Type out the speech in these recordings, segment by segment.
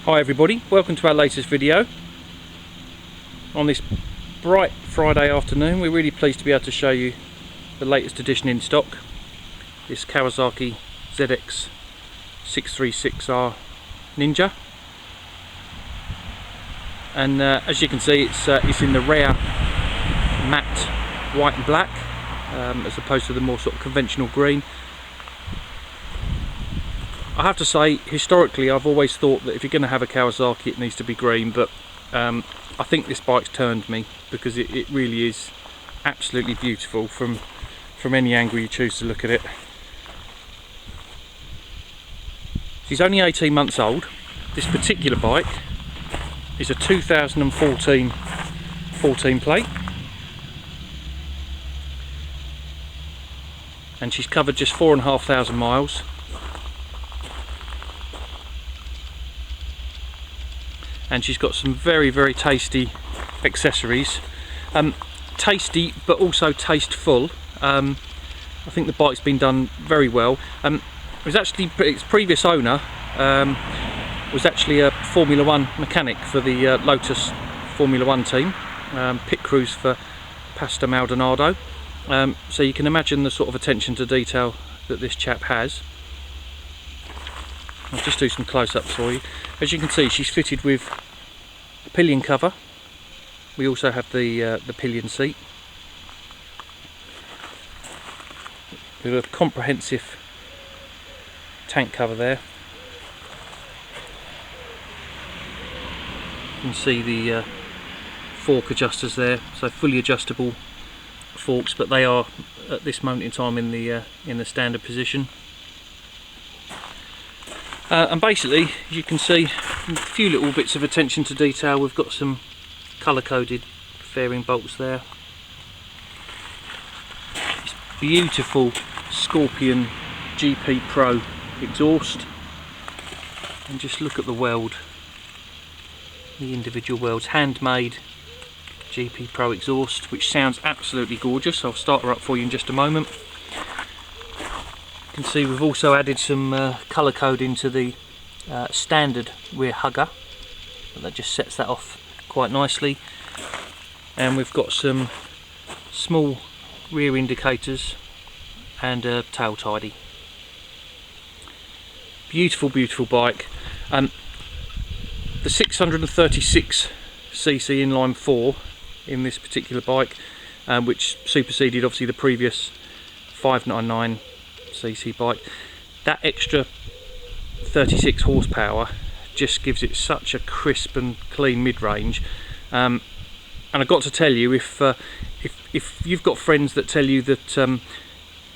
Hi everybody, welcome to our latest video. On this bright Friday afternoon, we're really pleased to be able to show you the latest edition in stock, this Kawasaki ZX 636R Ninja. And as you can see, it's in the rare matte white and black, as opposed to the more sort of conventional green. I have to say, historically I've always thought that if you're going to have a Kawasaki it needs to be green, but I think this bike's turned me, because it really is absolutely beautiful from any angle you choose to look at it. She's only 18 months old. This particular bike is a 2014 plate, and she's covered just 4,500 miles. And she's got some very tasty accessories, tasty but also tasteful. I think the bike's been done very well. It was actually, its previous owner was actually a Formula 1 mechanic for the Lotus Formula 1 team, pit crews for Pastor Maldonado, so you can imagine the sort of attention to detail that this chap has. I'll just do some close-ups for you. As you can see, she's fitted with a pillion cover. We also have the pillion seat with a comprehensive tank cover there. You can see the fork adjusters there, so fully adjustable forks, but they are at this moment in time in the standard position. And basically, as you can see, a few little bits of attention to detail. We've got some colour-coded fairing bolts there. This beautiful Scorpion GP Pro exhaust. And just look at the weld. The individual welds. Handmade GP Pro exhaust, which sounds absolutely gorgeous. I'll start her up for you in just a moment. You can see we've also added some colour code into the standard rear hugger, but that just sets that off quite nicely. And we've got some small rear indicators and a tail tidy. Beautiful bike. The 636cc inline 4 in this particular bike, which superseded obviously the previous 599cc bike. That extra 36 horsepower just gives it such a crisp and clean mid-range, and I've got to tell you, if you've got friends that tell you that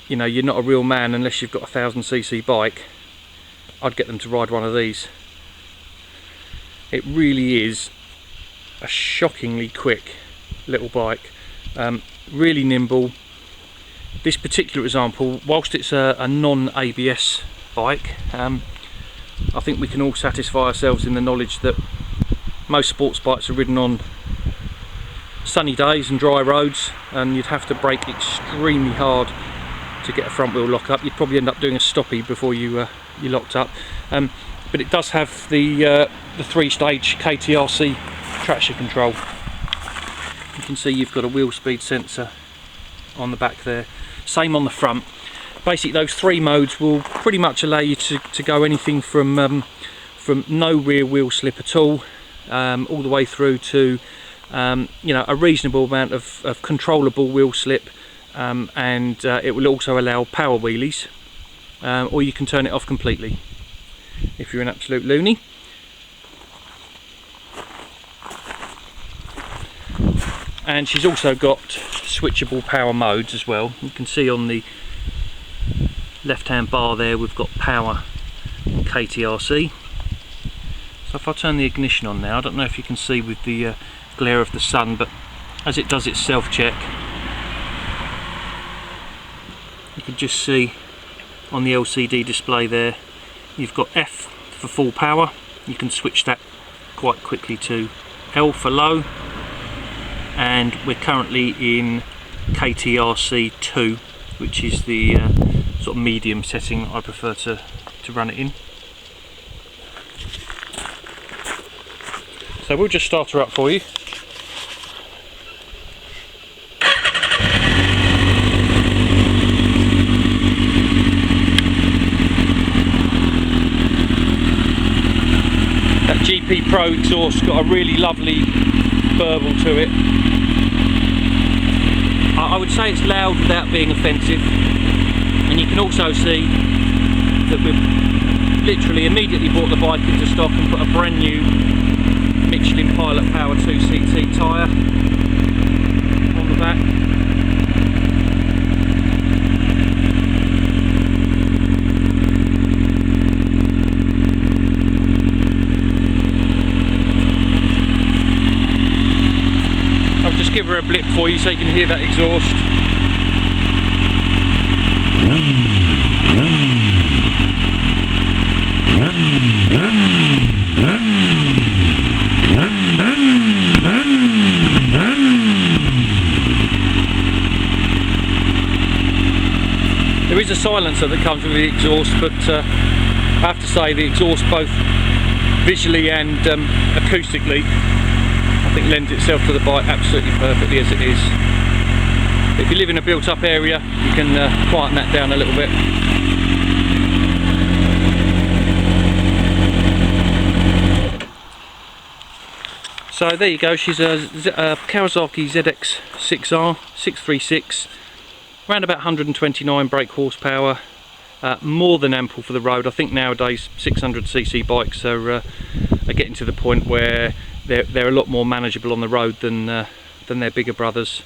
you know, you're not a real man unless you've got a 1000cc bike, I'd get them to ride one of these. It really is a shockingly quick little bike, really nimble. This particular example, whilst it's a non-ABS bike, I think we can all satisfy ourselves in the knowledge that most sports bikes are ridden on sunny days and dry roads, and you'd have to brake extremely hard to get a front wheel lock up. You'd probably end up doing a stoppie before you locked up. But it does have the 3-stage KTRC traction control. You can see you've got a wheel speed sensor on the back there, same on the front. Basically, those 3 modes will pretty much allow you to go anything from no rear wheel slip at all the way through to you know, a reasonable amount of controllable wheel slip, and it will also allow power wheelies, or you can turn it off completely if you're an absolute loony. And she's also got switchable power modes as well. You can see on the left hand bar there we've got power and KTRC. So if I turn the ignition on now, I don't know if you can see with the glare of the sun, but as it does its self-check, you can just see on the LCD display there you've got F for full power. You can switch that quite quickly to L for low, and we're currently in KTRC 2, which is the sort of medium setting I prefer to run it in. So we'll just start her up for you. That GP Pro exhaust got a really lovely burble to it. I would say it's loud without being offensive, and you can also see that we've literally immediately brought the bike into stock and put a brand new Michelin Pilot Power 2 CT tyre on the back. I'll just give her a blip for you so you can hear that exhaust. There is a silencer that comes with the exhaust, but I have to say the exhaust, both visually and acoustically, I think lends itself to the bike absolutely perfectly as it is. If you live in a built up area, you can quieten that down a little bit. So there you go, she's a Kawasaki ZX6R 636, around about 129 brake horsepower, more than ample for the road. I think nowadays 600cc bikes are getting to the point where they're a lot more manageable on the road than their bigger brothers.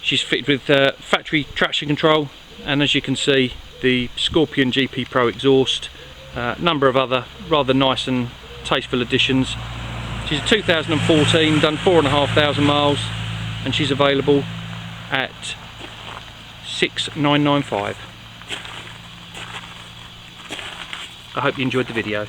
She's fitted with factory traction control, and as you can see, the Scorpion GP Pro exhaust, number of other rather nice and tasteful additions. She's a 2014, done 4,500 miles, and she's available at 6,995. I hope you enjoyed the video.